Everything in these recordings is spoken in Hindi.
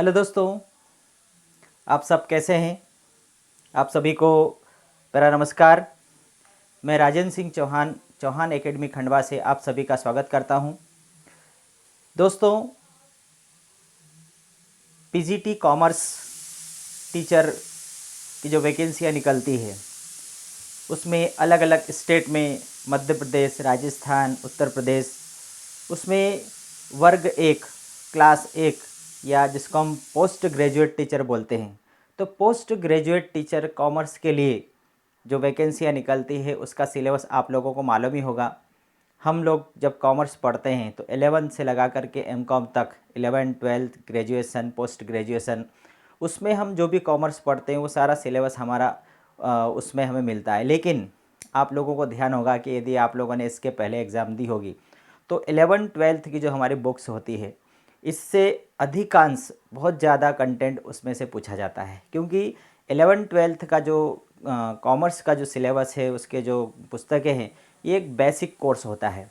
हेलो दोस्तों, आप सब कैसे हैं। आप सभी को मेरा नमस्कार। मैं राजेंद्र सिंह चौहान चौहान एकेडमी खंडवा से आप सभी का स्वागत करता हूं। दोस्तों, पीजीटी कॉमर्स टीचर की जो वैकेंसियां निकलती है उसमें अलग अलग स्टेट में मध्य प्रदेश, राजस्थान, उत्तर प्रदेश, उसमें वर्ग एक, क्लास एक, या जिसको हम पोस्ट ग्रेजुएट टीचर बोलते हैं। तो पोस्ट ग्रेजुएट टीचर कॉमर्स के लिए जो वैकेंसियाँ निकलती है उसका सिलेबस आप लोगों को मालूम ही होगा। हम लोग जब कॉमर्स पढ़ते हैं तो 11 से लगा करके एमकॉम तक, 11, 12, ग्रेजुएसन, पोस्ट ग्रेजुएसन, उसमें हम जो भी कॉमर्स पढ़ते हैं वो सारा सिलेबस हमारा उसमें हमें मिलता है। लेकिन आप लोगों को ध्यान होगा कि यदि आप लोगों ने इसके पहले एग्ज़ाम दी होगी तो 11, 12 की जो हमारी बुक्स होती है इससे अधिकांश बहुत ज़्यादा कंटेंट उसमें से पूछा जाता है, क्योंकि 11, 12 का जो कॉमर्स का जो सिलेबस है, उसके जो पुस्तकें हैं, ये एक बेसिक कोर्स होता है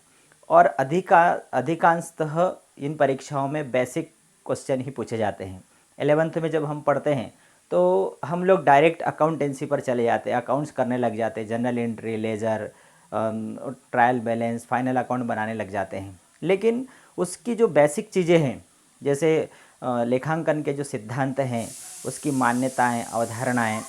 और अधिकांशतः इन परीक्षाओं में बेसिक क्वेश्चन ही पूछे जाते हैं। 11th में जब हम पढ़ते हैं तो हम लोग डायरेक्ट अकाउंटेंसी पर चले जाते हैं, अकाउंट्स करने लग जाते हैं, journal entry, ledger, trial balance, final account बनाने लग जाते हैं। लेकिन उसकी जो बेसिक चीज़ें हैं, जैसे लेखांकन के जो सिद्धांत हैं, उसकी मान्यताएं, अवधारणाएं,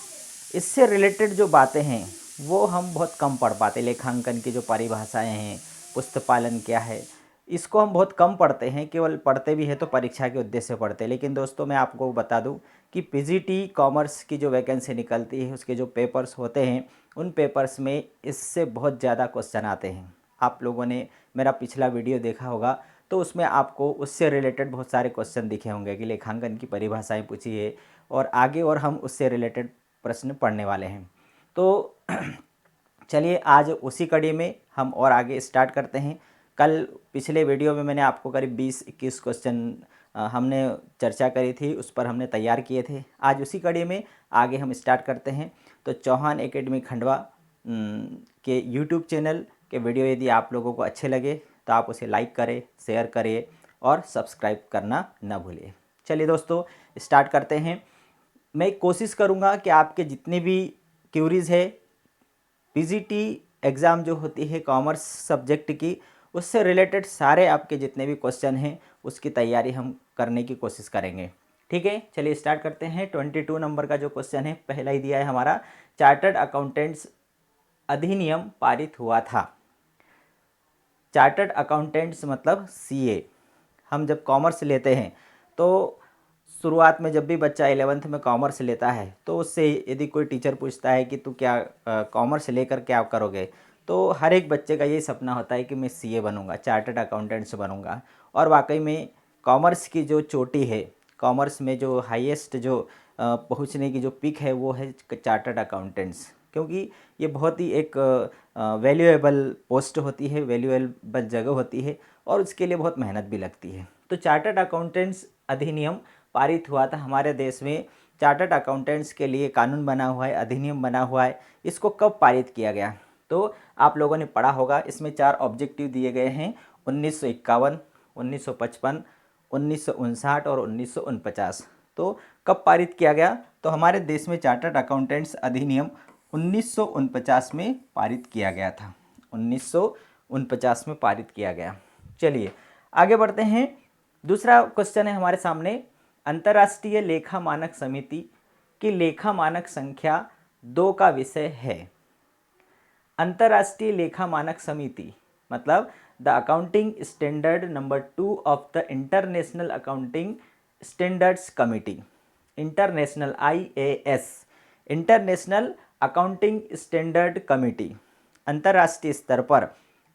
इससे रिलेटेड जो बातें हैं वो हम बहुत कम पढ़ पाते। लेखांकन की जो परिभाषाएं हैं, पुस्तपालन क्या है, इसको हम बहुत कम पढ़ते हैं। केवल पढ़ते भी हैं तो परीक्षा के उद्देश्य से पढ़ते हैं। लेकिन दोस्तों, मैं आपको बता दूं कि पीजीटी कॉमर्स की जो वैकेंसी निकलती है उसके जो पेपर्स होते हैं उन पेपर्स में इससे बहुत ज़्यादा क्वेश्चन आते हैं। आप लोगों ने मेरा पिछला वीडियो देखा होगा तो उसमें आपको उससे रिलेटेड बहुत सारे क्वेश्चन दिखे होंगे कि लेखांकन की परिभाषाएं पूछी है और आगे और हम उससे रिलेटेड प्रश्न पढ़ने वाले हैं। तो चलिए आज उसी कड़ी में हम और आगे स्टार्ट करते हैं। कल पिछले वीडियो में मैंने आपको करीब 20-21 क्वेश्चन हमने चर्चा करी थी, उस पर हमने तैयार किए थे। आज उसी कड़ी में आगे हम स्टार्ट करते हैं। तो चौहान एकेडमी खंडवा के यूट्यूब चैनल के वीडियो यदि आप लोगों को अच्छे लगे तो आप उसे लाइक करें, शेयर करिए और सब्सक्राइब करना न भूलिए। चलिए दोस्तों, स्टार्ट करते हैं। मैं कोशिश करूँगा कि आपके जितने भी क्यूरीज़ है, पीजीटी एग्ज़ाम जो होती है कॉमर्स सब्जेक्ट की, उससे रिलेटेड सारे आपके जितने भी क्वेश्चन हैं उसकी तैयारी हम करने की कोशिश करेंगे। ठीक है, चलिए स्टार्ट करते हैं। 22 नंबर का जो क्वेश्चन है पहला ही दिया है हमारा, चार्टर्ड अकाउंटेंट्स अधिनियम पारित हुआ था। चार्टर्ड अकाउंटेंट्स मतलब सीए। हम जब कॉमर्स लेते हैं तो शुरुआत में जब भी बच्चा 11th में कॉमर्स लेता है तो उससे यदि कोई टीचर पूछता है कि तू क्या कॉमर्स लेकर क्या करोगे, तो हर एक बच्चे का यही सपना होता है कि मैं सीए बनूंगा, चार्टर्ड अकाउंटेंट्स बनूंगा। और वाकई में कॉमर्स की जो चोटी है, कॉमर्स में जो हाईएस्ट जो पहुंचने की जो पिक है वो है चार्टर्ड अकाउंटेंट्स, क्योंकि ये बहुत ही एक वैल्यूएबल पोस्ट होती है, वैल्यूएबल जगह होती है और उसके लिए बहुत मेहनत भी लगती है। तो चार्टर्ड अकाउंटेंट्स अधिनियम पारित हुआ था हमारे देश में। चार्टर्ड अकाउंटेंट्स के लिए कानून बना हुआ है, अधिनियम बना हुआ है। इसको कब पारित किया गया? तो आप लोगों ने पढ़ा होगा, इसमें 4 ऑब्जेक्टिव दिए गए हैं, 1951, 1955, 1959 और 1949। तो कब पारित किया गया? तो हमारे देश में चार्टर्ड अकाउंटेंट्स अधिनियम 1949 में पारित किया गया था। 1949 में पारित किया गया। चलिए आगे बढ़ते हैं। दूसरा क्वेश्चन है हमारे सामने, अंतर्राष्ट्रीय लेखा मानक समिति की लेखा मानक संख्या 2 का विषय है। अंतर्राष्ट्रीय लेखा मानक समिति मतलब the accounting standard number 2 of the international accounting standards committee, international IAS, international accounting standard committee, अंतर्राष्ट्रीय स्तर पर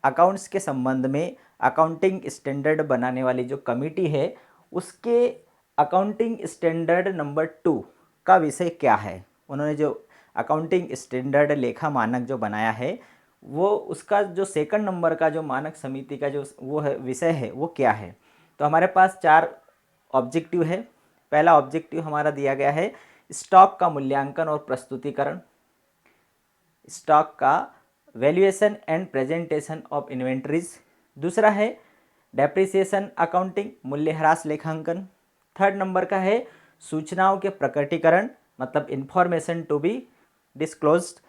अकाउंट्स के संबंध में अकाउंटिंग स्टैंडर्ड बनाने वाली जो कमिटी है, उसके अकाउंटिंग स्टैंडर्ड नंबर 2 का विषय क्या है। उन्होंने जो अकाउंटिंग स्टैंडर्ड लेखा मानक जो बनाया है, वो उसका जो सेकंड नंबर का जो मानक समिति का जो वो है विषय है वो क्या है। तो हमारे पास 4 ऑब्जेक्टिव है। पहला ऑब्जेक्टिव हमारा दिया गया है स्टॉक का मूल्यांकन और प्रस्तुतिकरण, स्टॉक का valuation and presentation of inventories. दूसरा है डेप्रिसिएशन अकाउंटिंग, मूल्यह्रास लेखांकन। थर्ड नंबर का है सूचनाओं के प्रकटीकरण, मतलब information to be disclosed.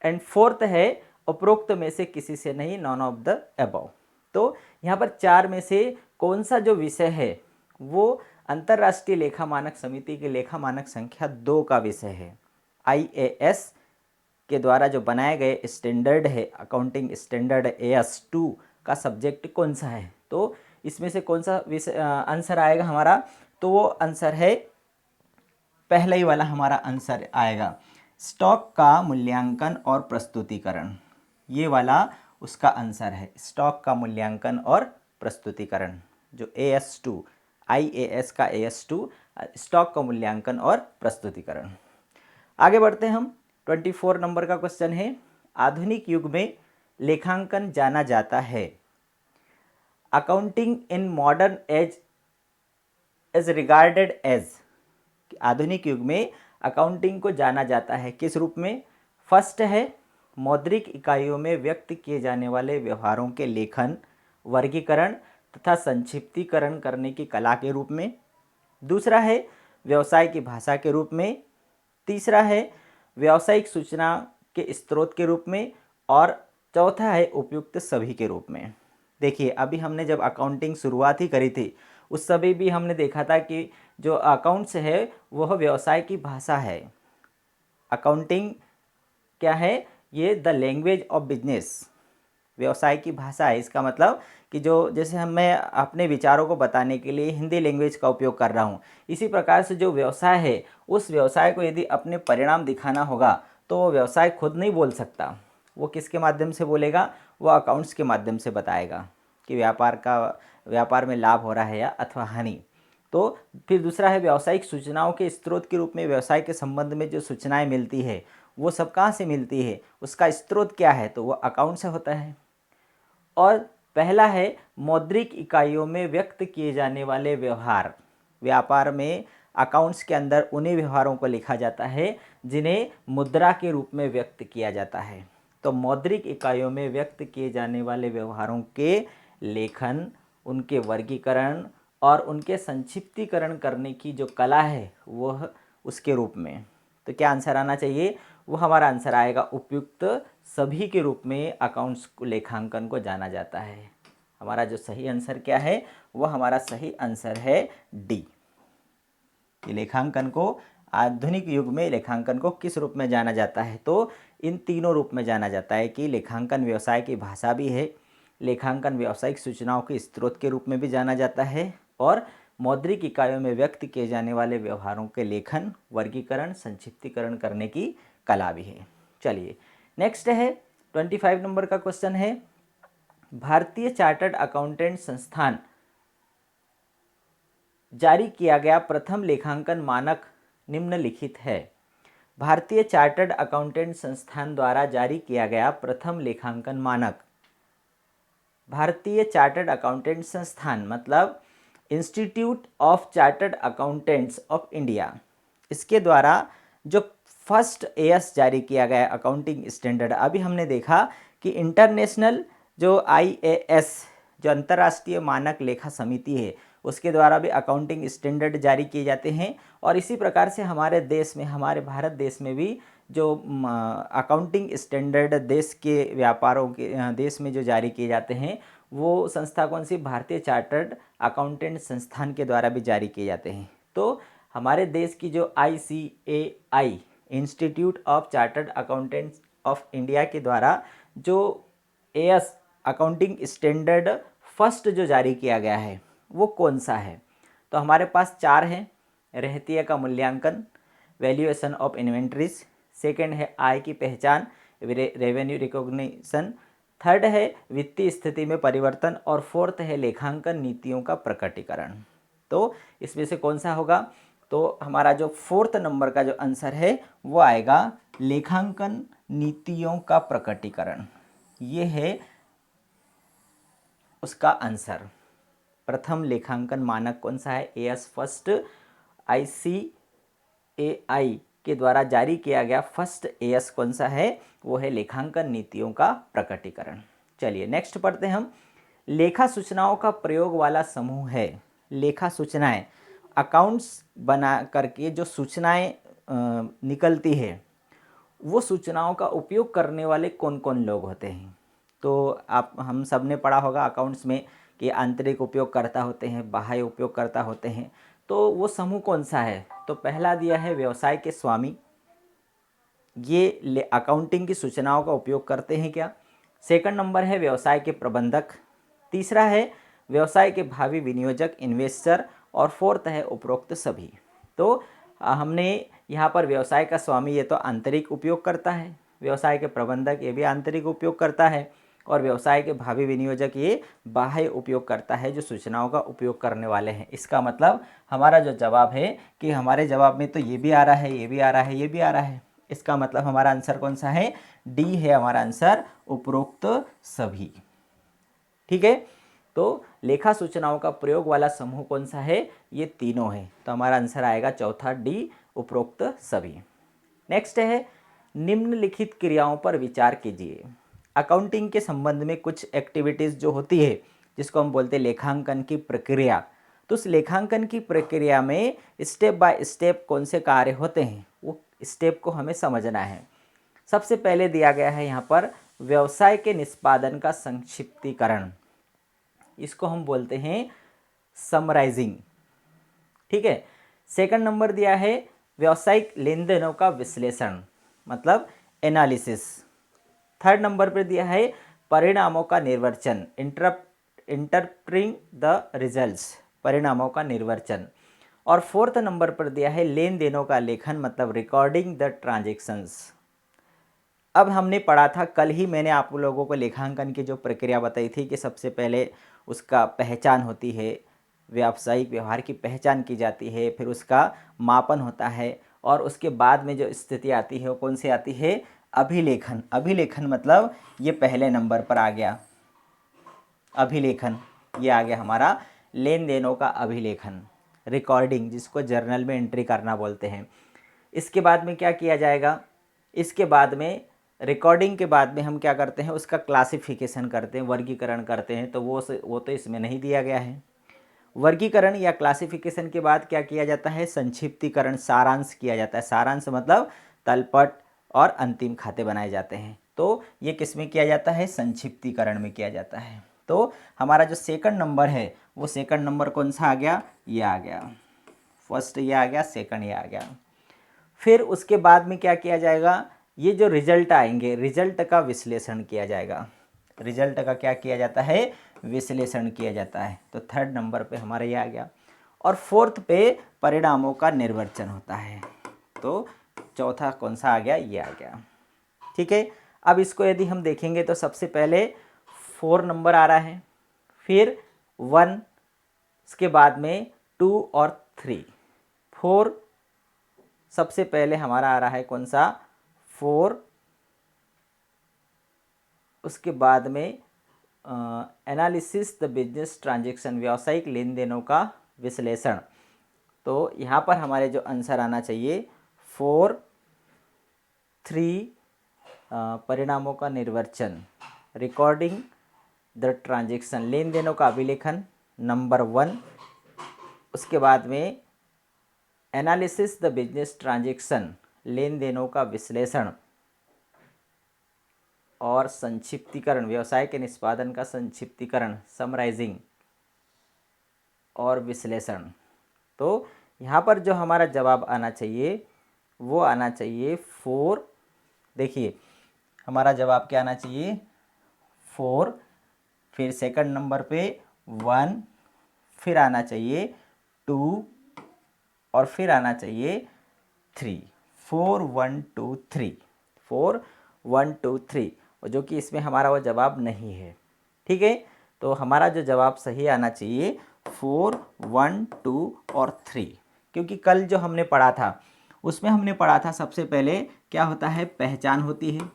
And fourth है उपरोक्त में से किसी से नहीं, नॉन ऑफ द अबव। तो यहाँ पर चार में से कौन सा जो विषय है वो अंतर्राष्ट्रीय लेखा मानक समिति के लेखा मानक संख्या 2 का विषय है। IAS के द्वारा जो बनाए गए स्टैंडर्ड है, अकाउंटिंग स्टैंडर्ड AS2 का सब्जेक्ट कौन सा है। तो इसमें से कौन सा विषय आंसर आएगा हमारा, तो वो आंसर है पहला ही वाला हमारा आंसर आएगा, स्टॉक का मूल्यांकन और प्रस्तुतिकरण। ये वाला उसका आंसर है, स्टॉक का मूल्यांकन और प्रस्तुतिकरण, जो AS2 IAS का AS2 स्टॉक का मूल्यांकन और प्रस्तुतिकरण। आगे बढ़ते हैं हम। 24 नंबर का क्वेश्चन है, आधुनिक युग में लेखांकन जाना जाता है। Accounting in modern age is regarded as, आधुनिक युग में अकाउंटिंग को जाना जाता है किस रूप में। फर्स्ट है मौद्रिक इकाइयों में व्यक्त किए जाने वाले व्यवहारों के लेखन, वर्गीकरण तथा संक्षिप्तीकरण करने की कला के रूप में। दूसरा है व्यवसाय की भाषा के रूप में। तीसरा है व्यावसायिक सूचना के स्रोत के रूप में। और चौथा है उपयुक्त सभी के रूप में। देखिए अभी हमने जब अकाउंटिंग शुरुआत ही करी थी उस समय भी हमने देखा था कि जो अकाउंट्स है वह व्यवसाय की भाषा है। अकाउंटिंग क्या है, ये द लैंग्वेज ऑफ बिजनेस, व्यवसाय की भाषा है। इसका मतलब कि जो जैसे मैं अपने विचारों को बताने के लिए हिंदी लैंग्वेज का उपयोग कर रहा हूँ, इसी प्रकार से जो व्यवसाय है उस व्यवसाय को यदि अपने परिणाम दिखाना होगा तो वो व्यवसाय खुद नहीं बोल सकता, वो किसके माध्यम से बोलेगा, वो अकाउंट्स के माध्यम से बताएगा कि व्यापार में लाभ हो रहा है या अथवा हानि। तो फिर दूसरा है व्यावसायिक सूचनाओं के स्रोत के रूप में, व्यवसाय के संबंध में जो सूचनाएं मिलती है वो सब कहाँ से मिलती है, उसका स्रोत क्या है, तो वो अकाउंट से होता है। और पहला है मौद्रिक इकाइयों में व्यक्त किए जाने वाले व्यवहार, व्यापार में अकाउंट्स के अंदर उन्हीं व्यवहारों को लिखा जाता है जिन्हें मुद्रा के रूप में व्यक्त किया जाता है। तो मौद्रिक इकाइयों में व्यक्त किए जाने वाले व्यवहारों के लेखन, उनके वर्गीकरण और उनके संक्षिप्तीकरण करने की जो कला है वह उसके रूप में। तो क्या आंसर आना चाहिए, वो हमारा आंसर आएगा उपयुक्त सभी के रूप में अकाउंट्स लेखांकन को जाना जाता है। हमारा जो सही आंसर क्या है, वो हमारा सही आंसर है डी। लेखांकन को आधुनिक युग में लेखांकन को किस रूप में जाना जाता है, तो इन तीनों रूप में जाना जाता है कि लेखांकन व्यवसाय की भाषा भी है, लेखांकन व्यावसायिक सूचनाओं के स्रोत के रूप में भी जाना जाता है, और मौद्रिक इकाइयों में व्यक्त किए जाने वाले व्यवहारों के लेखन, वर्गीकरण, संक्षिप्तीकरण करने की कला भी है। चलिए नेक्स्ट है 25 नंबर का क्वेश्चन है, भारतीय चार्टर्ड अकाउंटेंट संस्थान जारी किया गया प्रथम लेखांकन मानक निम्नलिखित है। भारतीय चार्टर्ड अकाउंटेंट संस्थान द्वारा जारी किया गया प्रथम लेखांकन मानक, भारतीय चार्टर्ड अकाउंटेंट संस्थान मतलब institute of chartered accountants of India, इसके द्वारा जो फर्स्ट AS जारी किया गया अकाउंटिंग स्टैंडर्ड। अभी हमने देखा कि इंटरनेशनल जो IAS जो अंतर्राष्ट्रीय मानक लेखा समिति है उसके द्वारा भी अकाउंटिंग स्टैंडर्ड जारी किए जाते हैं, और इसी प्रकार से हमारे देश में, हमारे भारत देश में भी जो अकाउंटिंग स्टैंडर्ड देश के व्यापारों के देश में जो जारी किए जाते हैं वो संस्था कौन सी, भारतीय चार्टर्ड अकाउंटेंट संस्थान के द्वारा भी जारी किए जाते हैं। तो हमारे देश की जो ICAI institute of chartered accountants of India के द्वारा जो AS अकाउंटिंग स्टैंडर्ड फर्स्ट जो जारी किया गया है वो कौन सा है, तो हमारे पास चार हैं। रहतिया का मूल्यांकन, वैल्यूएशन ऑफ इन्वेंट्रीज, सेकंड है आय की पहचान, रेवेन्यू रिकॉग्निशन, थर्ड है वित्तीय स्थिति में परिवर्तन, और फोर्थ है लेखांकन नीतियों का प्रकटीकरण। तो इसमें से कौन सा होगा, तो हमारा जो फोर्थ नंबर का जो आंसर है वो आएगा लेखांकन नीतियों का प्रकटीकरण, ये है उसका आंसर। प्रथम लेखांकन मानक कौन सा है, AS फर्स्ट ICAI के द्वारा जारी किया गया फर्स्ट AS कौन सा है, वो है लेखांकन नीतियों का प्रकटीकरण। चलिए नेक्स्ट पढ़ते हैं हम। लेखा सूचनाओं का प्रयोग वाला समूह है, लेखा सूचनाएं अकाउंट्स बना करके जो सूचनाएं निकलती है, वो सूचनाओं का उपयोग करने वाले कौन कौन लोग होते हैं। तो आप हम सब ने पढ़ा होगा अकाउंट्स में कि आंतरिक उपयोगकर्ता होते हैं, बाह्य उपयोगकर्ता होते हैं। तो वो समूह कौन सा है? तो पहला दिया है व्यवसाय के स्वामी, ये अकाउंटिंग की सूचनाओं का उपयोग करते हैं क्या। सेकंड नंबर है व्यवसाय के प्रबंधक, तीसरा है व्यवसाय के भावी विनियोजक इन्वेस्टर, और फोर्थ है उपरोक्त सभी। तो हमने यहाँ पर व्यवसाय का स्वामी ये तो आंतरिक उपयोग करता है, व्यवसाय के प्रबंधक ये भी आंतरिक उपयोग करता है, और व्यवसाय के भावी विनियोजक ये बाह्य उपयोग करता है, जो सूचनाओं का उपयोग करने वाले हैं। इसका मतलब हमारा जो जवाब है कि हमारे जवाब में तो ये भी आ रहा है, ये भी आ रहा है, ये भी आ रहा है। इसका मतलब हमारा आंसर कौन सा है? डी है हमारा आंसर, उपरोक्त सभी। ठीक है, तो लेखा सूचनाओं का प्रयोग वाला समूह कौन सा है? ये तीनों है। तो हमारा आंसर आएगा चौथा डी, उपरोक्त सभी। नेक्स्ट है निम्नलिखित क्रियाओं पर विचार कीजिए। अकाउंटिंग के संबंध में कुछ एक्टिविटीज़ जो होती है, जिसको हम बोलते हैं लेखांकन की प्रक्रिया, तो उस लेखांकन की प्रक्रिया में स्टेप बाय स्टेप कौन से कार्य होते हैं, वो स्टेप को हमें समझना है। सबसे पहले दिया गया है यहाँ पर व्यवसाय के निष्पादन का संक्षिप्तीकरण, इसको हम बोलते हैं समराइजिंग। ठीक है। सेकंड नंबर दिया है व्यावसायिक लेन देनों का विश्लेषण, मतलब एनालिसिस। थर्ड नंबर पर दिया है परिणामों का निर्वचन, इंटरप्रिंग द रिजल्ट्स, परिणामों का निर्वचन। और फोर्थ नंबर पर दिया है लेन देनों का लेखन, मतलब रिकॉर्डिंग द ट्रांजैक्शंस। अब हमने पढ़ा था, कल ही मैंने आप लोगों को लेखांकन की जो प्रक्रिया बताई थी कि सबसे पहले उसका पहचान होती है, व्यावसायिक व्यवहार की पहचान की जाती है, फिर उसका मापन होता है, और उसके बाद में जो स्थिति आती है वो कौन सी आती है? अभिलेखन। अभिलेखन मतलब ये पहले नंबर पर आ गया, अभिलेखन ये आ गया हमारा, लेन देनों का अभिलेखन, रिकॉर्डिंग, जिसको जर्नल में एंट्री करना बोलते हैं। इसके बाद में क्या किया जाएगा? इसके बाद में रिकॉर्डिंग के बाद में हम क्या करते हैं? उसका क्लासिफिकेशन करते हैं, वर्गीकरण करते हैं। तो वो तो इसमें नहीं दिया गया है। वर्गीकरण या क्लासिफिकेशन के बाद क्या किया जाता है? संक्षिप्तीकरण, सारांश किया जाता है। सारांश मतलब तलपट और अंतिम खाते बनाए जाते हैं। तो ये किस में किया जाता है? संक्षिप्तीकरण में किया जाता है। तो हमारा जो सेकंड नंबर है, वो सेकंड नंबर कौन सा आ गया? ये आ गया। फर्स्ट ये आ गया, सेकंड ये आ गया। फिर उसके बाद में क्या किया जाएगा? ये जो रिजल्ट आएंगे, रिजल्ट का विश्लेषण किया जाएगा। रिजल्ट का क्या किया जाता है? विश्लेषण किया जाता है। तो थर्ड नंबर पे हमारा ये आ गया। और फोर्थ पे परिणामों का निर्वचन होता है। तो चौथा कौन सा आ गया? ये आ गया। ठीक है। अब इसको यदि हम देखेंगे तो सबसे पहले 4 नंबर आ रहा है, फिर 1, उसके बाद में 2 और 3। 4 सबसे पहले हमारा आ रहा है कौन सा? 4। उसके बाद में एनालिसिस द बिजनेस ट्रांजैक्शन, व्यावसायिक लेन देनों का विश्लेषण। तो यहाँ पर हमारे जो आंसर आना चाहिए 4, 3 परिणामों का निर्वचन, रिकॉर्डिंग द ट्रांजैक्शन, लेन देनों का अभिलेखन नंबर 1। उसके बाद में एनालिसिस द बिजनेस ट्रांजैक्शन, लेन देनों का विश्लेषण, और संक्षिप्तीकरण, व्यवसाय के निष्पादन का संक्षिप्तीकरण, समराइजिंग और विश्लेषण। तो यहाँ पर जो हमारा जवाब आना चाहिए वो आना चाहिए 4। देखिए हमारा जवाब क्या आना चाहिए? 4, फिर सेकंड नंबर पे 1, फिर आना चाहिए 2, और फिर आना चाहिए 3। 4 1 2 3, 4 1 2 3, जो कि इसमें हमारा वो जवाब नहीं है। ठीक है। तो हमारा जो जवाब सही आना चाहिए 4 1 2 और 3, क्योंकि कल जो हमने पढ़ा था उसमें हमने पढ़ा था सबसे पहले क्या होता है? पहचान होती है।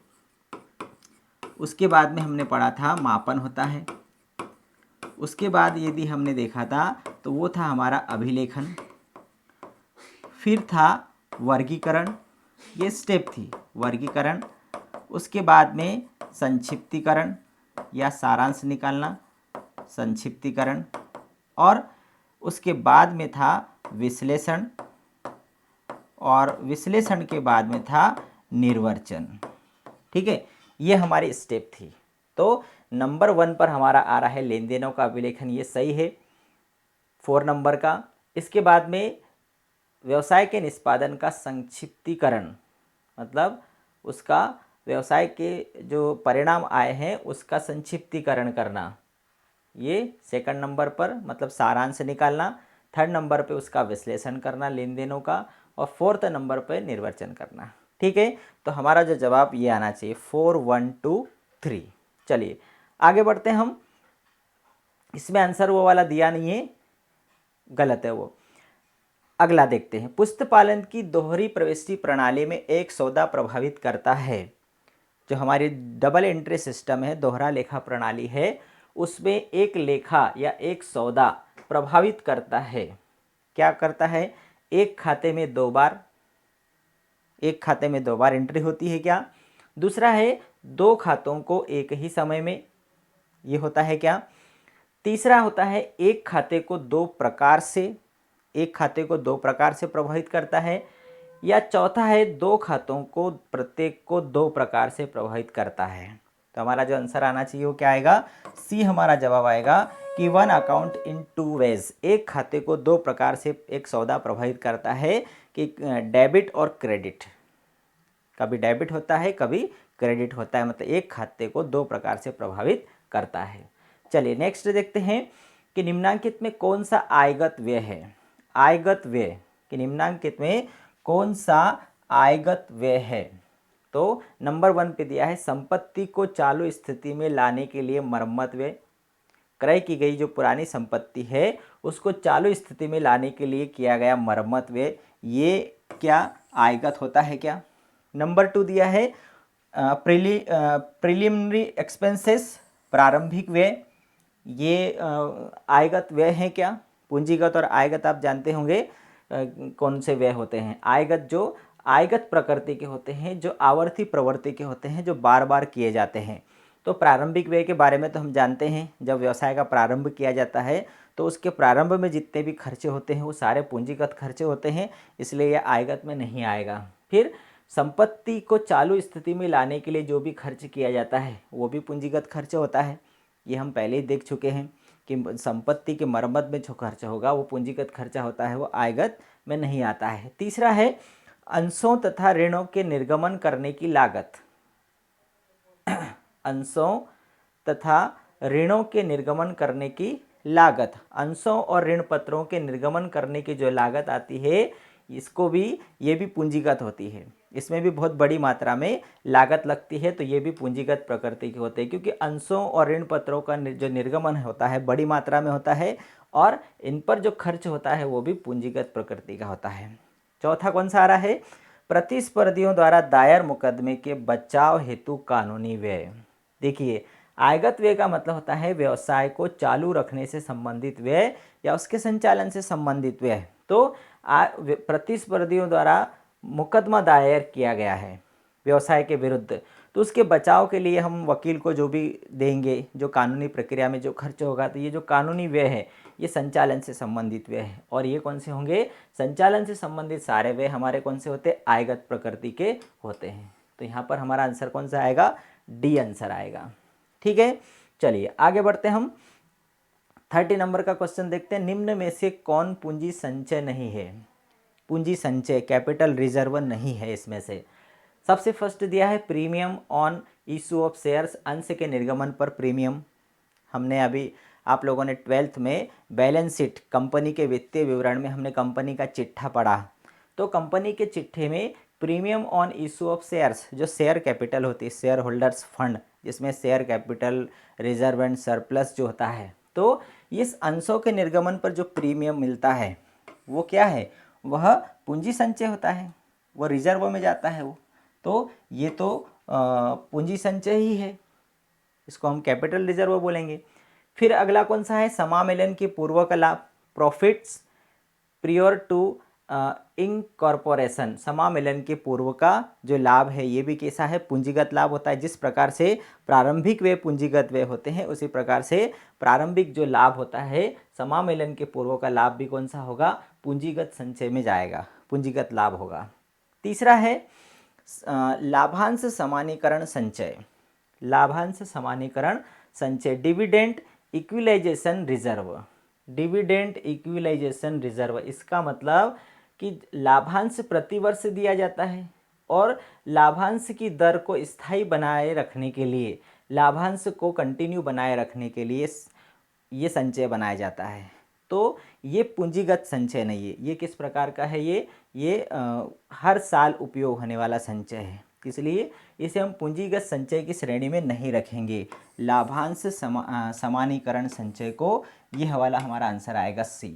उसके बाद में हमने पढ़ा था मापन होता है। उसके बाद यदि हमने देखा था तो वो था हमारा अभिलेखन। फिर था वर्गीकरण, ये स्टेप थी वर्गीकरण। उसके बाद में संक्षिप्तीकरण या सारांश निकालना, संक्षिप्तीकरण। और उसके बाद में था विश्लेषण, और विश्लेषण के बाद में था निर्वचन। ठीक है, ये हमारी स्टेप थी। तो नंबर 1 पर हमारा आ रहा है लेन देनों का अभिलेखन, ये सही है 4 नंबर का। इसके बाद में व्यवसाय के निष्पादन का संक्षिप्तीकरण, मतलब उसका व्यवसाय के जो परिणाम आए हैं उसका संक्षिप्तीकरण करना, ये 2nd नंबर पर, मतलब सारांश निकालना। 3rd नंबर पे उसका विश्लेषण करना लेन देनों का, और 4th नंबर पे निर्वचन करना। ठीक है, तो हमारा जो जवाब ये आना चाहिए 4, 1, 2, 3। चलिए आगे बढ़ते हैं हम। इसमें आंसर वो वाला दिया नहीं है, गलत है वो। अगला देखते हैं, पुस्तपालन की दोहरी प्रविष्टि प्रणाली में एक सौदा प्रभावित करता है। जो हमारी डबल एंट्री सिस्टम है, दोहरा लेखा प्रणाली है, उसमें एक लेखा या एक सौदा प्रभावित करता है। क्या करता है? एक खाते में 2 बार, एक खाते में 2 बार एंट्री होती है क्या? दूसरा है 2 खातों को एक ही समय में, ये होता है क्या? तीसरा होता है एक खाते को 2 प्रकार से, एक खाते को 2 प्रकार से प्रभावित करता है। या चौथा है 2 खातों को प्रत्येक को 2 प्रकार से प्रभावित करता है। तो हमारा जो आंसर आना चाहिए वो क्या आएगा? सी हमारा जवाब आएगा कि 1 अकाउंट इन 2 वेज, एक खाते को 2 प्रकार से एक सौदा प्रभावित करता है, कि डेबिट और क्रेडिट। कभी डेबिट होता है, कभी क्रेडिट होता है, मतलब एक खाते को 2 प्रकार से प्रभावित करता है। चलिए नेक्स्ट देखते हैं कि निम्नांकित में कौन सा आयगत व्यय है। आयगत व्यय कि निम्नांकित में कौन सा आयगत व्यय है? तो नंबर 1 पे दिया है संपत्ति को चालू स्थिति में लाने के लिए मरम्मत व्यय। क्रय की गई जो पुरानी संपत्ति है उसको चालू स्थिति में लाने के लिए किया गया मरम्मत व्यय, ये क्या आयगत होता है क्या? नंबर 2 दिया है प्रिलिमिनरी एक्सपेंसेस, प्रारंभिक व्यय, ये आयगत व्यय है क्या? पूंजीगत और आयगत आप जानते होंगे कौन से व्यय होते हैं। आयगत जो आयगत प्रकृति के होते हैं, जो आवर्ती प्रवृत्ति के होते हैं, जो बार बार किए जाते हैं। तो प्रारंभिक व्यय के बारे में तो हम जानते हैं, जब व्यवसाय का प्रारंभ किया जाता है तो उसके प्रारंभ में जितने भी खर्चे होते हैं वो सारे पूंजीगत खर्चे होते हैं, इसलिए यह आयगत में नहीं आएगा। फिर संपत्ति को चालू स्थिति में लाने के लिए जो भी खर्च किया जाता है वो भी पूंजीगत खर्च होता है, ये हम पहले ही देख चुके हैं कि संपत्ति के मरम्मत में जो खर्चा होगा वो पूंजीगत खर्चा होता है, वो आयगत में नहीं आता है। तीसरा है अंशों तथा ऋणों के निर्गमन करने की लागत। अंशों तथा ऋणों के निर्गमन करने की लागत, अंशों और ऋण पत्रों के निर्गमन करने की जो लागत आती है इसको भी, ये भी पूंजीगत होती है। इसमें भी बहुत बड़ी मात्रा में लागत लगती है, तो ये भी पूंजीगत प्रकृति के होते हैं, क्योंकि अंशों और ऋण पत्रों का जो निर्गमन होता है बड़ी मात्रा में होता है, और इन पर जो खर्च होता है वो भी पूंजीगत प्रकृति का होता है। चौथा कौन सा आ रहा है? प्रतिस्पर्धियों द्वारा दायर मुकदमे के बचाव हेतु कानूनी व्यय। देखिए आयगत व्यय का मतलब होता है व्यवसाय को चालू रखने से संबंधित व्यय या उसके संचालन से संबंधित व्यय। तो प्रतिस्पर्धियों द्वारा मुकदमा दायर किया गया है व्यवसाय के विरुद्ध, तो उसके बचाव के लिए हम वकील को जो भी देंगे, जो कानूनी प्रक्रिया में जो खर्च होगा, तो ये जो कानूनी व्यय है ये संचालन से संबंधित व्यय है। और ये कौन से होंगे? संचालन से संबंधित सारे व्यय हमारे कौन से होते हैं? आयगत प्रकृति के होते हैं। तो यहाँ पर हमारा आंसर कौन सा आएगा? डी आंसर आएगा। ठीक है, चलिए आगे बढ़ते हैं हम। 30 नंबर का क्वेश्चन देखते हैं, निम्न में से कौन पूंजी संचय नहीं है? पूंजी संचय कैपिटल रिजर्व नहीं है इसमें से। सबसे फर्स्ट दिया है premium on issue of shares, अंश के निर्गमन पर प्रीमियम। हमने अभी आप लोगों ने 12th में बैलेंस शीट, कंपनी के वित्तीय विवरण में हमने कंपनी का चिट्ठा पढ़ा, तो कंपनी के चिट्ठे में premium on issue of shares, जो शेयर कैपिटल होती है, शेयर होल्डर्स फंड, जिसमें share capital, reserve and surplus जो होता है, तो इस अंशों के निर्गमन पर जो प्रीमियम मिलता है वो क्या है? वह पूंजी संचय होता है, वो रिजर्व में जाता है वो। तो ये तो पूंजी संचय ही है, इसको हम कैपिटल रिजर्व बोलेंगे। फिर अगला कौन सा है? समामेलन की पूर्व का लाभ, प्रॉफिट्स प्रियर टू इनकॉर्पोरेशन, समामेलन के पूर्व का जो लाभ है ये भी कैसा है? पूंजीगत लाभ होता है। जिस प्रकार से प्रारंभिक व्यय पूंजीगत व्यय होते हैं उसी प्रकार से प्रारंभिक जो लाभ होता है समामेलन के पूर्व का लाभ भी कौन सा होगा, पूंजीगत संचय में जाएगा, पूंजीगत लाभ होगा। तीसरा है लाभांश समानीकरण संचय, लाभांश समानीकरण संचय, dividend equalisation reserve, dividend equalisation reserve. इसका मतलब कि लाभांश प्रतिवर्ष दिया जाता है और लाभांश की दर को स्थायी बनाए रखने के लिए, लाभांश को कंटिन्यू बनाए रखने के लिए ये संचय बनाया जाता है। तो ये पूंजीगत संचय नहीं है। ये किस प्रकार का है, ये हर साल उपयोग होने वाला संचय है, इसलिए इसे हम पूंजीगत संचय की श्रेणी में नहीं रखेंगे। लाभांश समानीकरण संचय को, यह वाला हमारा आंसर आएगा सी,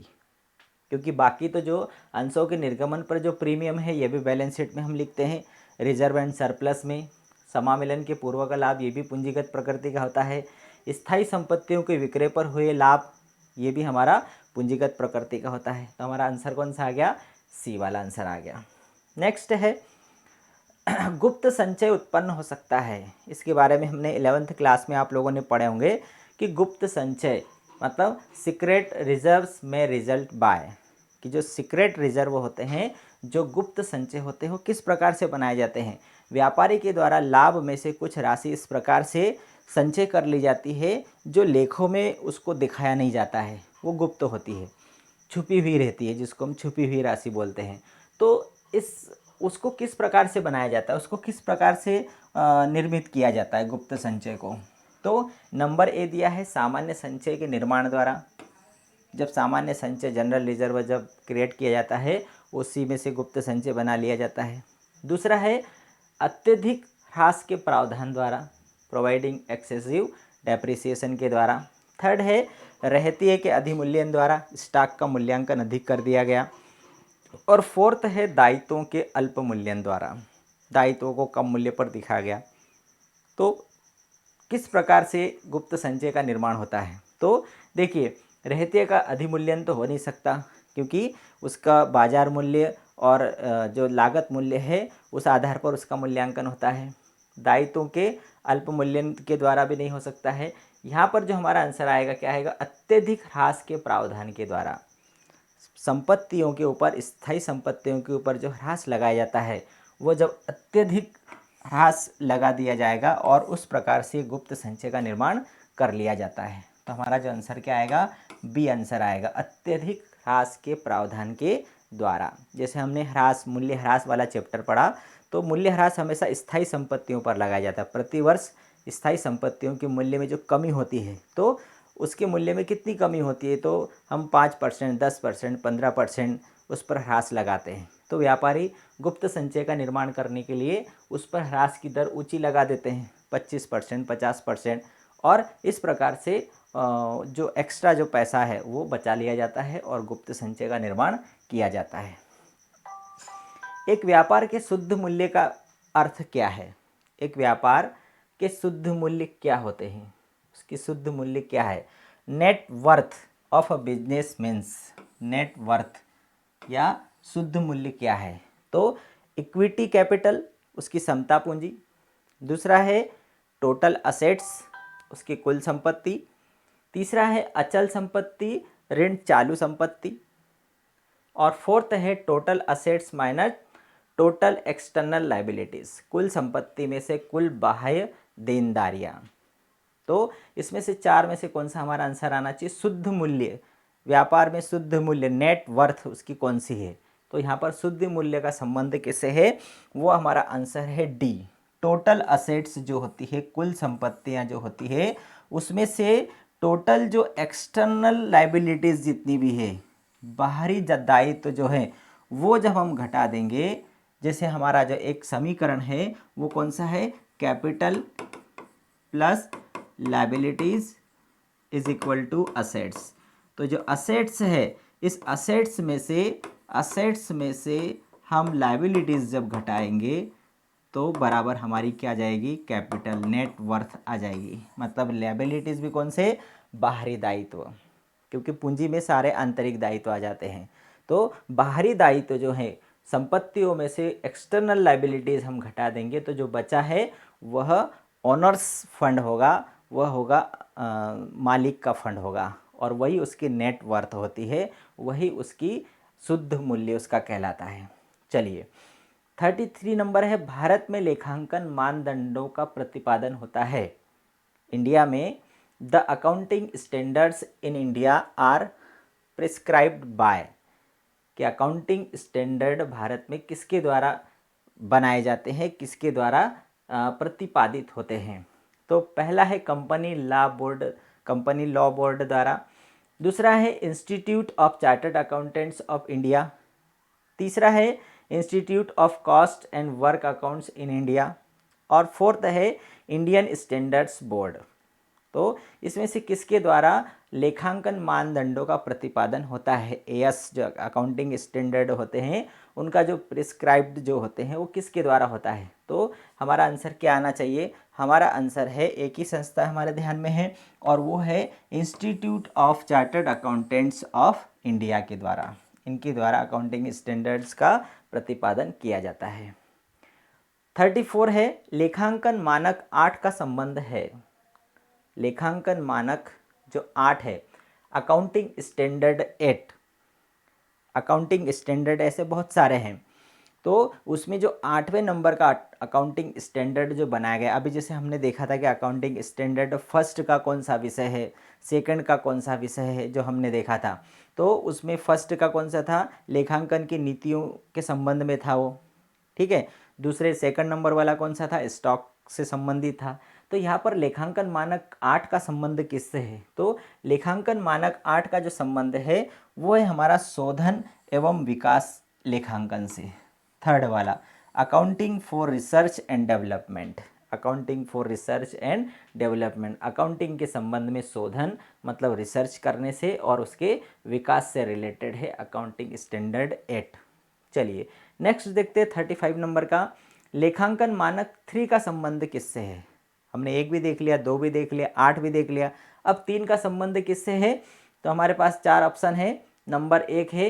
क्योंकि बाकी तो जो अंशों के निर्गमन पर जो प्रीमियम है ये भी बैलेंस शीट में हम लिखते हैं, रिजर्व एंड सरप्लस में। समामेलन के पूर्व का लाभ ये भी पूंजीगत प्रकृति का होता है। स्थायी संपत्तियों के विक्रय पर हुए लाभ ये भी हमारा पूंजीगत प्रकृति का होता है। तो हमारा आंसर कौन सा आ गया, सी वाला आंसर आ गया। नेक्स्ट है गुप्त संचय उत्पन्न हो सकता है। इसके बारे में हमने 11th क्लास में आप लोगों ने पढ़े होंगे कि गुप्त संचय मतलब सीक्रेट रिजर्व्स में रिजल्ट बाय, कि जो सीक्रेट रिजर्व होते हैं, जो गुप्त संचय होते हैं, वो किस प्रकार से बनाए जाते हैं। व्यापारी के द्वारा लाभ में से कुछ राशि इस प्रकार से संचय कर ली जाती है जो लेखों में उसको दिखाया नहीं जाता है, वो गुप्त होती है, छुपी हुई रहती है, जिसको हम छुपी हुई राशि बोलते हैं। तो उसको किस प्रकार से बनाया जाता है, उसको किस प्रकार से निर्मित किया जाता है गुप्त संचय को। तो नंबर ए दिया है सामान्य संचय के निर्माण द्वारा। जब सामान्य संचय जनरल रिजर्व जब क्रिएट किया जाता है, उसी में से गुप्त संचय बना लिया जाता है। दूसरा है अत्यधिक ह्रास के प्रावधान द्वारा, प्रोवाइडिंग एक्सेसिव डेप्रिसिएशन के द्वारा। थर्ड है रहतिये के अधिमूल्यन द्वारा, स्टॉक का मूल्यांकन अधिक कर दिया गया। और फोर्थ है दायित्वों के अल्प मूल्यन द्वारा, दायित्वों को कम मूल्य पर दिखाया गया। तो किस प्रकार से गुप्त संचय का निर्माण होता है, तो देखिए रहतिये का अधिमूल्यन तो हो नहीं सकता, क्योंकि उसका बाजार मूल्य और जो लागत मूल्य है उस आधार पर उसका मूल्यांकन होता है। दायित्वों के अल्प मूल्यन के द्वारा भी नहीं हो सकता है। यहाँ पर जो हमारा आंसर आएगा क्या आएगा, अत्यधिक ह्रास के प्रावधान के द्वारा। संपत्तियों के ऊपर, स्थायी संपत्तियों के ऊपर जो ह्रास लगाया जाता है, वो जब अत्यधिक ह्रास लगा दिया जाएगा और उस प्रकार से गुप्त संचय का निर्माण कर लिया जाता है। तो हमारा जो आंसर क्या आएगा, बी आंसर आएगा, अत्यधिक ह्रास के प्रावधान के द्वारा। जैसे हमने ह्रास, मूल्य ह्रास वाला चैप्टर पढ़ा, तो मूल्य ह्रास हमेशा स्थायी संपत्तियों पर लगाया जाता है। प्रतिवर्ष स्थायी संपत्तियों के मूल्य में जो कमी होती है, तो उसके मूल्य में कितनी कमी होती है, तो हम 5%, 10%, 15% उस पर ह्रास लगाते हैं। तो व्यापारी गुप्त संचय का निर्माण करने के लिए उस पर ह्रास की दर ऊंची लगा देते हैं, 25%, 50%, और इस प्रकार से जो एक्स्ट्रा जो पैसा है वो बचा लिया जाता है और गुप्त संचय का निर्माण किया जाता है। एक व्यापार के शुद्ध मूल्य का अर्थ क्या है, एक व्यापार के शुद्ध मूल्य क्या होते हैं, उसकी शुद्ध मूल्य क्या है। Net worth of a business means, net worth या शुद्ध मूल्य क्या है, तो इक्विटी कैपिटल, उसकी समता पूंजी। दूसरा है टोटल असेट्स, उसकी कुल संपत्ति। तीसरा है अचल संपत्ति ऋण चालू संपत्ति। और फोर्थ है total assets minus total external liabilities, कुल संपत्ति में से कुल बाह्य देनदारियाँ। तो इसमें से चार में से कौन सा हमारा आंसर आना चाहिए, शुद्ध मूल्य। व्यापार में शुद्ध मूल्य, नेट वर्थ उसकी कौन सी है, तो यहाँ पर शुद्ध मूल्य का संबंध किससे है, वो हमारा आंसर है डी। टोटल असेट्स जो होती है, कुल संपत्तियाँ जो होती है, उसमें से टोटल जो एक्सटर्नल लायबिलिटीज़ जितनी भी है, बाहरी दायित्व जो है, वो जब हम घटा देंगे, जैसे हमारा जो एक समीकरण है वो कौन सा है, capital plus liabilities is equal to assets. तो जो असेट्स है, इस असेट्स में से हम लायबिलिटीज़ जब घटाएंगे तो बराबर हमारी क्या जाएगी, कैपिटल, नेट वर्थ आ जाएगी। मतलब लायबिलिटीज़ भी कौन से, बाहरी दायित्व, क्योंकि पूंजी में सारे आंतरिक दायित्व आ जाते हैं। तो बाहरी दायित्व जो है, संपत्तियों में से एक्सटर्नल लायबिलिटीज़ हम घटा देंगे तो जो बचा है वह ओनर्स फंड होगा, वह होगा मालिक का फंड होगा। और वही उसकी नेट वर्थ होती है, वही उसकी शुद्ध मूल्य उसका कहलाता है। चलिए 33 नंबर है, भारत में लेखांकन मानदंडों का प्रतिपादन होता है। इंडिया में the accounting standards in India are prescribed by, कि अकाउंटिंग स्टैंडर्ड भारत में किसके द्वारा बनाए जाते हैं, किसके द्वारा प्रतिपादित होते हैं। तो पहला है कंपनी लॉ बोर्ड द्वारा, दूसरा है institute of chartered accountants of India, तीसरा है institute of cost and work accounts in India, और फोर्थ है इंडियन स्टैंडर्ड्स बोर्ड। तो इसमें से किसके द्वारा लेखांकन मानदंडों का प्रतिपादन होता है? एएस जो अकाउंटिंग स्टैंडर्ड होते हैं उनका जो प्रिस्क्राइब्ड जो होते हैं वो किसके द्वारा होता है? तो हमारा आंसर क्या आना चाहिए? हमारा आंसर है, एक ही संस्था हमारे ध्यान में है और वो है institute of chartered accountants of India के द्वारा, इनके द्वारा अकाउंटिंग स्टैंडर्ड्स का प्रतिपादन किया जाता है। 34 है, लेखांकन मानक 8 का संबंध है। लेखांकन मानक जो 8 है, अकाउंटिंग स्टैंडर्ड 8, अकाउंटिंग स्टैंडर्ड ऐसे बहुत सारे हैं, तो उसमें जो 8वें नंबर का अकाउंटिंग स्टैंडर्ड जो बनाया गया, अभी जैसे हमने देखा था कि अकाउंटिंग स्टैंडर्ड फर्स्ट का कौन सा विषय है, सेकंड का कौन सा विषय है, जो हमने देखा था, तो उसमें फर्स्ट का कौन सा था? लेखांकन की नीतियों के संबंध में था वो, ठीक है। दूसरे सेकंड नंबर वाला कौन सा था? स्टॉक से संबंधित था। तो यहाँ पर लेखांकन मानक 8 का संबंध किससे है? तो लेखांकन मानक 8 का जो संबंध है वो है हमारा शोधन एवं विकास लेखांकन से। थर्ड वाला accounting for research and development, accounting for research and development, accounting के संबंध में शोधन मतलब रिसर्च करने से और उसके विकास से रिलेटेड है अकाउंटिंग स्टैंडर्ड 8। चलिए नेक्स्ट देखते हैं 35 नंबर का, लेखांकन मानक 3 का संबंध किससे है? हमने 1 भी देख लिया, 2 भी देख लिया, 8 भी देख लिया, अब 3 का संबंध किससे है? तो हमारे पास 4 ऑप्शन है। नंबर 1 है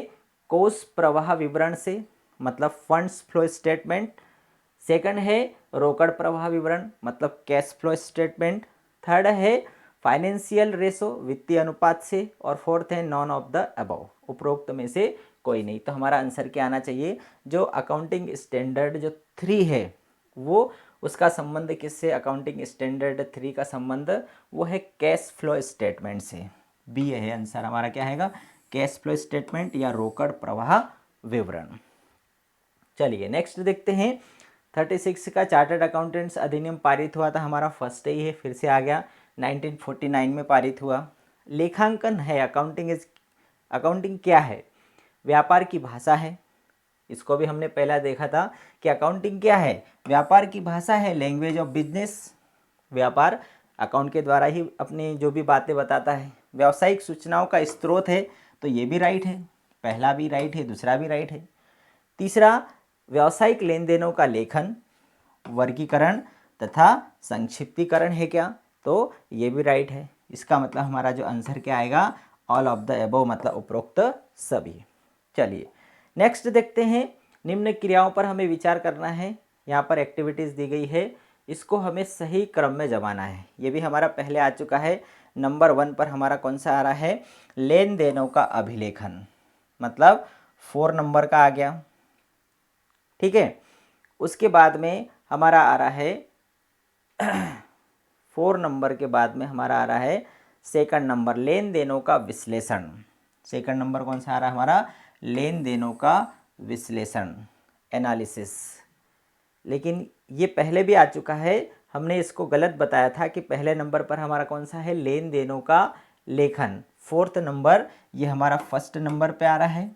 कोष प्रवाह विवरण से, मतलब फंड्स फ्लो स्टेटमेंट। सेकंड है रोकड़ प्रवाह विवरण मतलब कैश फ्लो स्टेटमेंट। थर्ड है फाइनेंशियल रेशो वित्तीय अनुपात से, और फोर्थ है नॉन ऑफ द अबव, उपरोक्त में से कोई नहीं। तो हमारा आंसर क्या आना चाहिए? जो अकाउंटिंग स्टैंडर्ड जो 3 है वो उसका संबंध किससे? अकाउंटिंग स्टैंडर्ड 3 का संबंध वो है कैश फ्लो स्टेटमेंट से। बी है आंसर हमारा, क्या है? कैश फ्लो स्टेटमेंट या रोकड़ प्रवाह विवरण। चलिए नेक्स्ट देखते हैं 36 का, चार्टर्ड अकाउंटेंट्स अधिनियम पारित हुआ था हमारा, फर्स्ट ही है, फिर से आ गया, 1949 में पारित हुआ। लेखांकन है, अकाउंटिंग क्या है? व्यापार की भाषा है। इसको भी हमने पहला देखा था कि अकाउंटिंग क्या है? व्यापार की भाषा है, लैंग्वेज ऑफ बिजनेस। व्यापार अकाउंट के द्वारा ही अपनी जो भी बातें बताता है। व्यावसायिक सूचनाओं का स्रोत है, तो ये भी राइट है, पहला भी राइट है, दूसरा भी राइट है। तीसरा, व्यावसायिक लेन देनों का लेखन, वर्गीकरण तथा संक्षिप्तीकरण है क्या? तो ये भी राइट है। इसका मतलब हमारा जो आंसर क्या आएगा? ऑल ऑफ द अबव, मतलब उपरोक्त सभी। चलिए नेक्स्ट देखते हैं, निम्न क्रियाओं पर हमें विचार करना है। यहाँ पर एक्टिविटीज़ दी गई है, इसको हमें सही क्रम में जमाना है। ये भी हमारा पहले आ चुका है। नंबर 1 पर हमारा कौन सा आ रहा है? लेन देनों का अभिलेखन, मतलब 4 नंबर का आ गया, ठीक है। उसके बाद में हमारा आ रहा है 4 नंबर के बाद में हमारा आ रहा है सेकंड नंबर, लेन देनों का विश्लेषण। सेकंड नंबर कौन सा आ रहा है हमारा? लेन देनों का विश्लेषण, एनालिसिस। लेकिन ये पहले भी आ चुका है, हमने इसको गलत बताया था कि पहले नंबर पर हमारा कौन सा है? लेन देनों का लेखन। 4th नंबर ये हमारा फर्स्ट नंबर पे आ रहा है।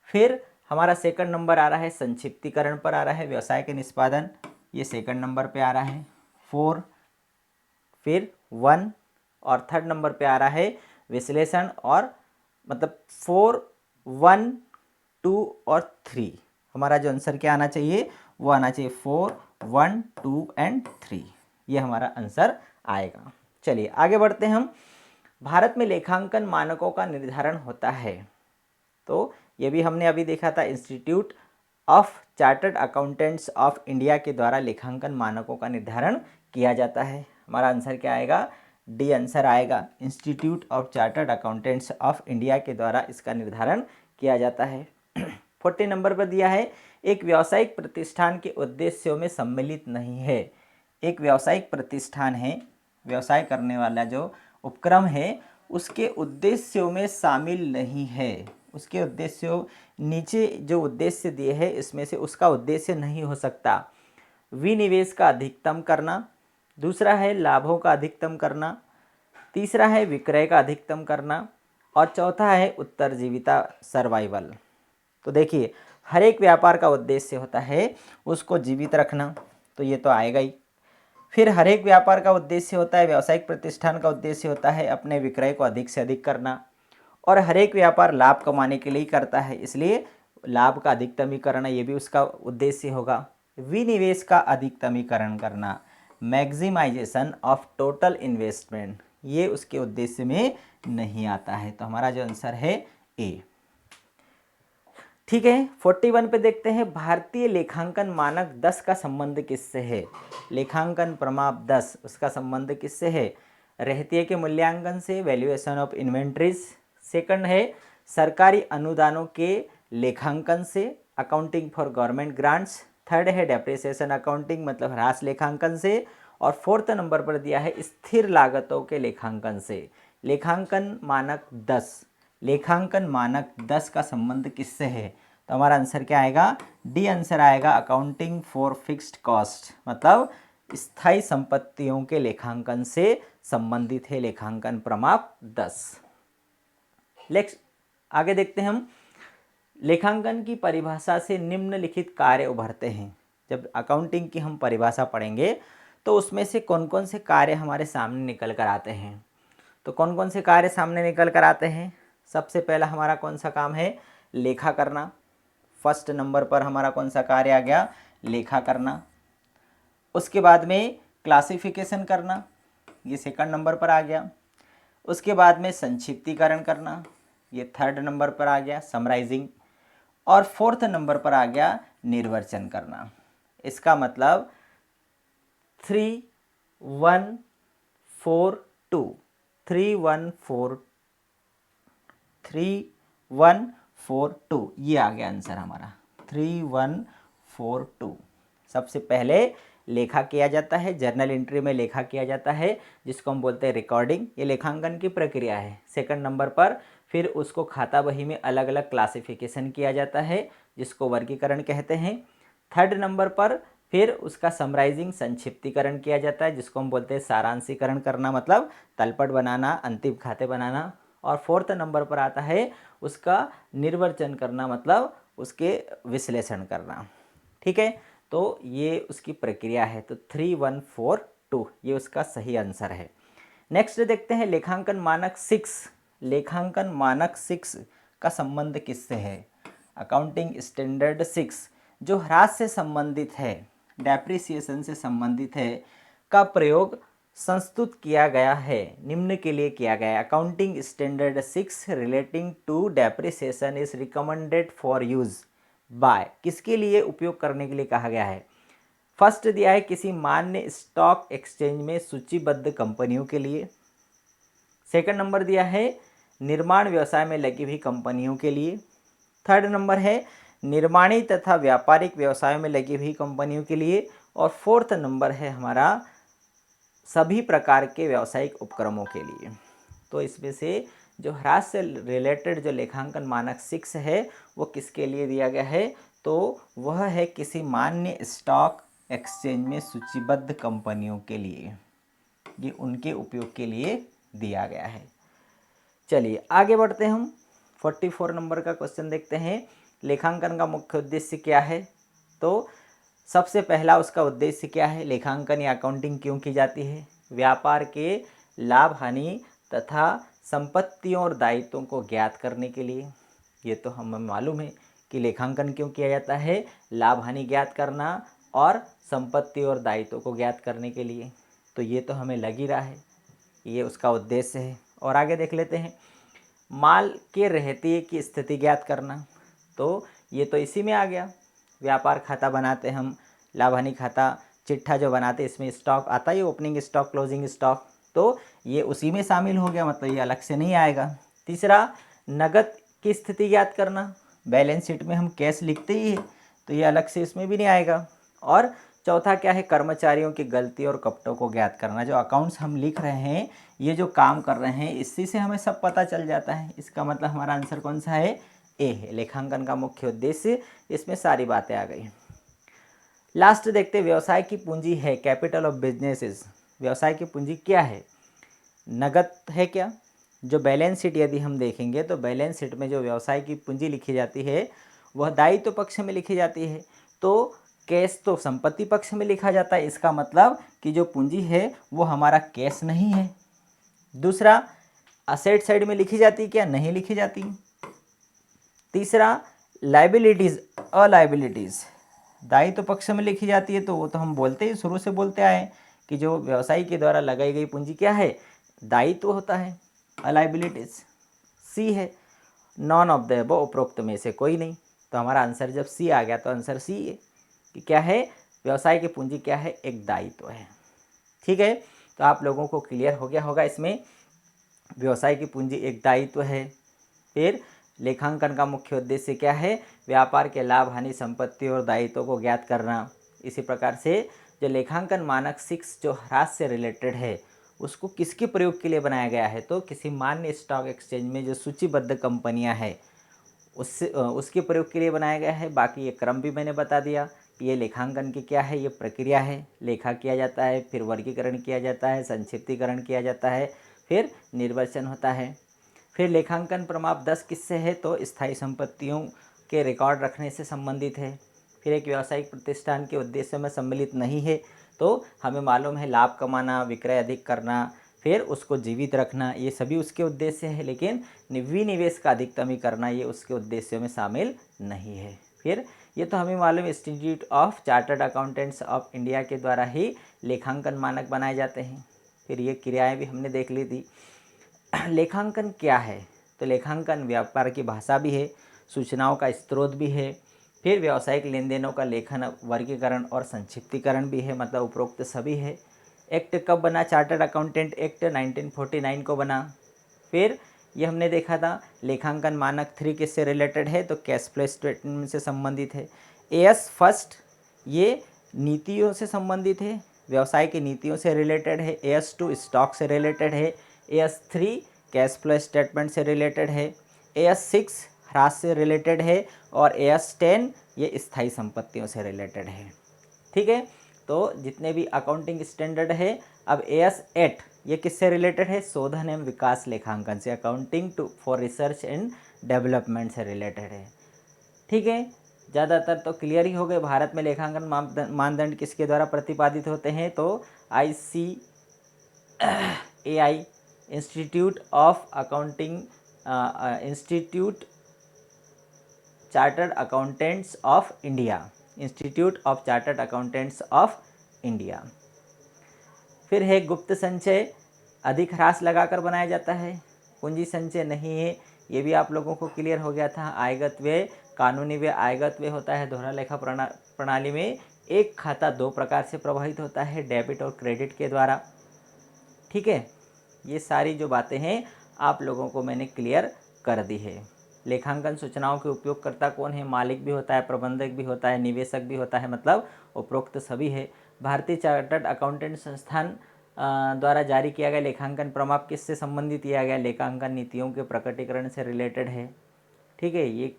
फिर हमारा सेकंड नंबर आ रहा है संक्षिप्तीकरण पर आ रहा है, व्यवसाय के निष्पादन, ये सेकंड नंबर पे आ रहा है 4। फिर 1 और थर्ड नंबर पे आ रहा है विश्लेषण, और मतलब 4, 1, 2 और 3। हमारा जो आंसर क्या आना चाहिए? वो आना चाहिए 4, 1, 2 एंड 3, ये हमारा आंसर आएगा। चलिए आगे बढ़ते हैं हम। भारत में लेखांकन मानकों का निर्धारण होता है, तो ये भी हमने अभी देखा था, institute of chartered accountants of India के द्वारा लेखांकन मानकों का निर्धारण किया जाता है। हमारा आंसर क्या आएगा? डी आंसर आएगा। Institute of chartered accountants of India के द्वारा इसका निर्धारण किया जाता है। 40 नंबर पर दिया है, एक व्यावसायिक प्रतिष्ठान के उद्देश्यों में सम्मिलित नहीं है। एक व्यावसायिक प्रतिष्ठान है, व्यवसाय करने वाला जो उपक्रम है उसके उद्देश्यों में शामिल नहीं है। उसके उद्देश्यों, नीचे जो उद्देश्य दिए हैं इसमें से उसका उद्देश्य नहीं हो सकता। विनिवेश का अधिकतम करना, दूसरा है लाभों का अधिकतम करना, तीसरा है विक्रय का अधिकतम करना और चौथा है उत्तरजीविता सर्वाइवल। तो देखिए, हर एक व्यापार का उद्देश्य होता है उसको जीवित रखना, तो ये तो आएगा ही। फिर हर एक व्यापार का उद्देश्य होता है, व्यावसायिक प्रतिष्ठान का उद्देश्य होता है अपने विक्रय को अधिक से अधिक करना, और हर एक व्यापार लाभ कमाने के लिए ही करता है, इसलिए लाभ का अधिकतमीकरण ये भी उसका उद्देश्य होगा। विनिवेश का अधिकतमीकरण करना, मैक्सिमाइजेशन ऑफ टोटल इन्वेस्टमेंट, ये उसके उद्देश्य में नहीं आता है। तो हमारा जो आंसर है ए। ठीक है, 41 पे देखते हैं, भारतीय लेखांकन मानक 10 का संबंध किससे है? लेखांकन प्रमाप 10, उसका संबंध किससे है? रहतिये के मूल्यांकन से, वैल्यूएशन ऑफ इन्वेंट्रीज। सेकंड है सरकारी अनुदानों के लेखांकन से, accounting for government grants. Third है डेप्रिसिएशन अकाउंटिंग मतलब ह्रास लेखांकन से। और फोर्थ नंबर पर दिया है स्थिर लागतों के लेखांकन से। लेखांकन मानक 10, लेखांकन मानक 10 का संबंध किससे है? तो हमारा आंसर क्या आएगा? डी आंसर आएगा, अकाउंटिंग फॉर फिक्स्ड कॉस्ट, मतलब स्थायी संपत्तियों के लेखांकन से संबंधित है लेखांकन प्रमाप 10। नेक्स्ट आगे देखते हैं हम, लेखांकन की परिभाषा से निम्नलिखित कार्य उभरते हैं। जब अकाउंटिंग की हम परिभाषा पढ़ेंगे तो उसमें से कौन कौन से कार्य हमारे सामने निकल कर आते हैं। तो कौन कौन से कार्य सामने निकल कर आते हैं? सबसे पहला हमारा कौन सा काम है? लेखा करना। फर्स्ट नंबर पर हमारा कौन सा कार्य आ गया? लेखा करना। उसके बाद में क्लासिफिकेशन करना, ये सेकंड नंबर पर आ गया। उसके बाद में संक्षिप्तीकरण करना, ये थर्ड नंबर पर आ गया, समराइजिंग। और फोर्थ नंबर पर आ गया निर्वचन करना। इसका मतलब 3 1 4 2, 3 1 4 3 1 4 2, ये आ गया आंसर हमारा 3 1 4 2। सबसे पहले लेखा किया जाता है, जर्नल एंट्री में लेखा किया जाता है जिसको हम बोलते हैं रिकॉर्डिंग, ये लेखांकन की प्रक्रिया है। सेकंड नंबर पर फिर उसको खाता बही में अलग अलग क्लासिफिकेशन किया जाता है जिसको वर्गीकरण कहते हैं। थर्ड नंबर पर फिर उसका समराइजिंग संक्षिप्तीकरण किया जाता है जिसको हम बोलते हैं सारांशीकरण करना, मतलब तलपट बनाना, अंतिम खाते बनाना। और फोर्थ नंबर पर आता है उसका निर्वचन करना, मतलब उसके विश्लेषण करना। ठीक है, तो ये उसकी प्रक्रिया है। तो 3 1 4 2 ये उसका सही आंसर है। नेक्स्ट देखते हैं लेखांकन मानक 6। लेखांकन मानक 6 का संबंध किससे है? अकाउंटिंग स्टैंडर्ड 6 जो ह्रास से संबंधित है, डेप्रिसिएशन से संबंधित है, का प्रयोग संस्तुत किया गया है, निम्न के लिए किया गया है। Accounting standard 6 relating to depreciation is recommended for use by, किसके लिए उपयोग करने के लिए कहा गया है? फर्स्ट दिया है किसी मान्य स्टॉक एक्सचेंज में सूचीबद्ध कंपनियों के लिए। सेकंड नंबर दिया है निर्माण व्यवसाय में लगी हुई कंपनियों के लिए। थर्ड नंबर है निर्माणी तथा व्यापारिक व्यवसाय में लगी हुई कंपनियों के लिए। और फोर्थ नंबर है हमारा सभी प्रकार के व्यावसायिक उपक्रमों के लिए। तो इसमें से जो ह्रास से रिलेटेड जो लेखांकन मानक 6 है वो किसके लिए दिया गया है? तो वह है किसी मान्य स्टॉक एक्सचेंज में सूचीबद्ध कंपनियों के लिए, ये उनके उपयोग के लिए दिया गया है। चलिए आगे बढ़ते हैं हम 44 नंबर का क्वेश्चन देखते हैं। लेखांकन का मुख्य उद्देश्य क्या है? तो सबसे पहला उसका उद्देश्य क्या है? लेखांकन या अकाउंटिंग क्यों की जाती है? व्यापार के लाभ हानि तथा संपत्तियों और दायित्वों को ज्ञात करने के लिए। ये तो हमें मालूम है कि लेखांकन क्यों किया जाता है, लाभ हानि ज्ञात करना और संपत्ति और दायित्वों को ज्ञात करने के लिए। तो ये तो हमें लग ही रहा है, ये उसका उद्देश्य है। और आगे देख लेते हैं, माल के रहतिये की स्थिति ज्ञात करना, तो ये तो इसी में आ गया। व्यापार खाता बनाते हम, लाभ हानि खाता, चिट्ठा जो बनाते इसमें स्टॉक आता है, ओपनिंग स्टॉक, क्लोजिंग स्टॉक। तो ये उसी में शामिल हो गया, मतलब ये अलग से नहीं आएगा। तीसरा, नगद की स्थिति ज्ञात करना, बैलेंस शीट में हम कैश लिखते ही है तो ये अलग से इसमें भी नहीं आएगा। और चौथा क्या है, कर्मचारियों की गलती और कपटों को ज्ञात करना। जो अकाउंट्स हम लिख रहे हैं, ये जो काम कर रहे हैं, इसी से हमें सब पता चल जाता है। इसका मतलब हमारा आंसर कौन सा है, ए है। लेखांकन का मुख्य उद्देश्य, इसमें सारी बातें आ गई। लास्ट देखते, व्यवसाय की पूंजी है, कैपिटल ऑफ बिजनेसेस। व्यवसाय की पूंजी क्या है, नगद है क्या। जो बैलेंस शीट यदि हम देखेंगे तो बैलेंस शीट में जो व्यवसाय की पूंजी लिखी जाती है वह दायित्व पक्ष में लिखी जाती है, तो कैश तो संपत्ति पक्ष में लिखा जाता है। इसका मतलब कि जो पूंजी है वो हमारा कैश नहीं है। दूसरा, असेट साइड में लिखी जाती क्या, नहीं लिखी जाती। तीसरा, लाइबिलिटीज़, अलाइबिलिटीज़ दायित्व पक्ष में लिखी जाती है, तो वो तो हम बोलते ही शुरू से बोलते आए कि जो व्यवसायी के द्वारा लगाई गई पूंजी क्या है, दायित्व होता है, अलाइबिलिटीज। सी है, नॉन ऑफ द अबव, उपरोक्त में से कोई नहीं। तो हमारा आंसर जब सी आ गया तो आंसर सी है कि क्या है, व्यवसाय की पूंजी क्या है, एक दायित्व है। ठीक है, तो आप लोगों को क्लियर हो गया होगा इसमें, व्यवसाय की पूंजी एक दायित्व है। फिर लेखांकन का मुख्य उद्देश्य क्या है, व्यापार के लाभ हानि, संपत्ति और दायित्वों को ज्ञात करना। इसी प्रकार से जो लेखांकन मानक 6 जो ह्रास से रिलेटेड है, उसको किसके प्रयोग के लिए बनाया गया है, तो किसी मान्य स्टॉक एक्सचेंज में जो सूचीबद्ध कंपनियां हैं उसके प्रयोग के लिए बनाया गया है। बाकी ये क्रम भी मैंने बता दिया। ये लेखांकन की क्या है, ये प्रक्रिया है। लेखा किया जाता है, फिर वर्गीकरण किया जाता है, संक्षिप्तीकरण किया जाता है, फिर निर्वचन होता है। फिर लेखांकन प्रमाप 10 किससे है, तो स्थायी संपत्तियों के रिकॉर्ड रखने से संबंधित है। फिर एक व्यावसायिक प्रतिष्ठान के उद्देश्य में सम्मिलित नहीं है, तो हमें मालूम है लाभ कमाना, विक्रय अधिक करना, फिर उसको जीवित रखना, ये सभी उसके उद्देश्य है। लेकिन विनिवेश का अधिकतम ही करना, ये उसके उद्देश्यों में शामिल नहीं है। फिर ये तो हमें मालूम, institute of chartered accountants of India के द्वारा ही लेखांकन मानक बनाए जाते हैं। फिर ये क्रियाएं भी हमने देख ली थी। लेखांकन क्या है, तो लेखांकन व्यापार की भाषा भी है, सूचनाओं का स्रोत भी है। फिर व्यावसायिक लेन देनों का लेखन, वर्गीकरण और संक्षिप्तीकरण भी है, मतलब उपरोक्त सभी है। एक्ट कब बना, चार्टर्ड अकाउंटेंट एक्ट 1949 को बना। फिर ये हमने देखा था लेखांकन मानक 3 किससे रिलेटेड है, तो कैश फ्लो स्टेटमेंट से संबंधित है। एएस फर्स्ट ये नीतियों से संबंधित है, व्यवसाय की नीतियों से रिलेटेड है। AS2 स्टॉक से रिलेटेड है। AS3 कैश फ्लो स्टेटमेंट से रिलेटेड है। AS6 ह्रास से रिलेटेड है। और AS10 ये स्थायी संपत्तियों से रिलेटेड है। ठीक है, तो जितने भी अकाउंटिंग स्टैंडर्ड है, अब AS8 ये किससे रिलेटेड है, शोधन एवं विकास लेखांकन से, accounting for research and development से रिलेटेड है। ठीक है, ज़्यादातर तो क्लियर ही हो गए। भारत में लेखांकन मानदंड किसके द्वारा प्रतिपादित होते हैं, तो ICAI, institute of accounting, institute chartered accountants of India, institute of chartered accountants of India. फिर है गुप्त संचय, अधिक ह्रास लगाकर बनाया जाता है। पूंजी संचय नहीं है, ये भी आप लोगों को क्लियर हो गया था। आयगत व्यय, कानूनी व्यय आयगत व्यय होता है। दोहरा लेखा प्रणाली में एक खाता 2 प्रकार से प्रभावित होता है, डेबिट और क्रेडिट के द्वारा। ठीक है, ये सारी जो बातें हैं आप लोगों को मैंने क्लियर कर दी है। लेखांकन सूचनाओं के उपयोगकर्ता कौन है, मालिक भी होता है, प्रबंधक भी होता है, निवेशक भी होता है, मतलब उपरोक्त सभी है। भारतीय चार्टर्ड अकाउंटेंट संस्थान द्वारा जारी किया गया लेखांकन प्रमाप किससे संबंधित किया गया, लेखांकन नीतियों के प्रकटीकरण से रिलेटेड है। ठीक है, ये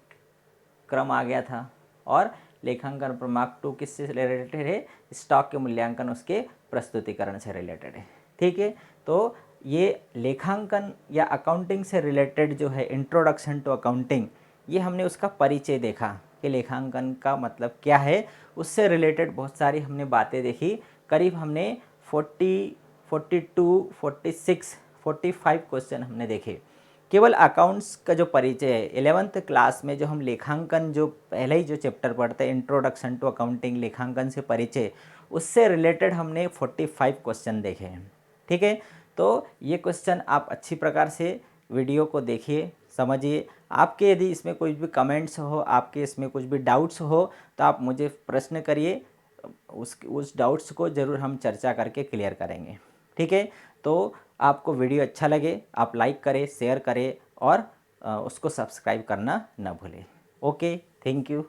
क्रम आ गया था। और लेखांकन प्रमाप 2 किससे रिलेटेड है, स्टॉक के मूल्यांकन उसके प्रस्तुतिकरण से रिलेटेड है। ठीक है, तो ये लेखांकन या अकाउंटिंग से रिलेटेड जो है इंट्रोडक्शन टू अकाउंटिंग, ये हमने उसका परिचय देखा कि लेखांकन का मतलब क्या है। उससे रिलेटेड बहुत सारी हमने बातें देखी। करीब हमने 40, 42, 46, 45 क्वेश्चन हमने देखे। केवल अकाउंट्स का जो परिचय है 11th क्लास में, जो हम लेखांकन जो पहले ही जो चैप्टर पढ़ते हैं इंट्रोडक्शन टू अकाउंटिंग, लेखांकन से परिचय, उससे रिलेटेड हमने 45 क्वेश्चन देखे हैं। ठीक है, तो ये क्वेश्चन आप अच्छी प्रकार से वीडियो को देखिए, समझिए। आपके यदि इसमें कुछ भी कमेंट्स हो, आपके इसमें कुछ भी डाउट्स हो, तो आप मुझे प्रश्न करिए, उस डाउट्स को ज़रूर हम चर्चा करके क्लियर करेंगे। ठीक है, तो आपको वीडियो अच्छा लगे आप लाइक करें, शेयर करें और उसको सब्सक्राइब करना ना भूलें। Okay, thank you.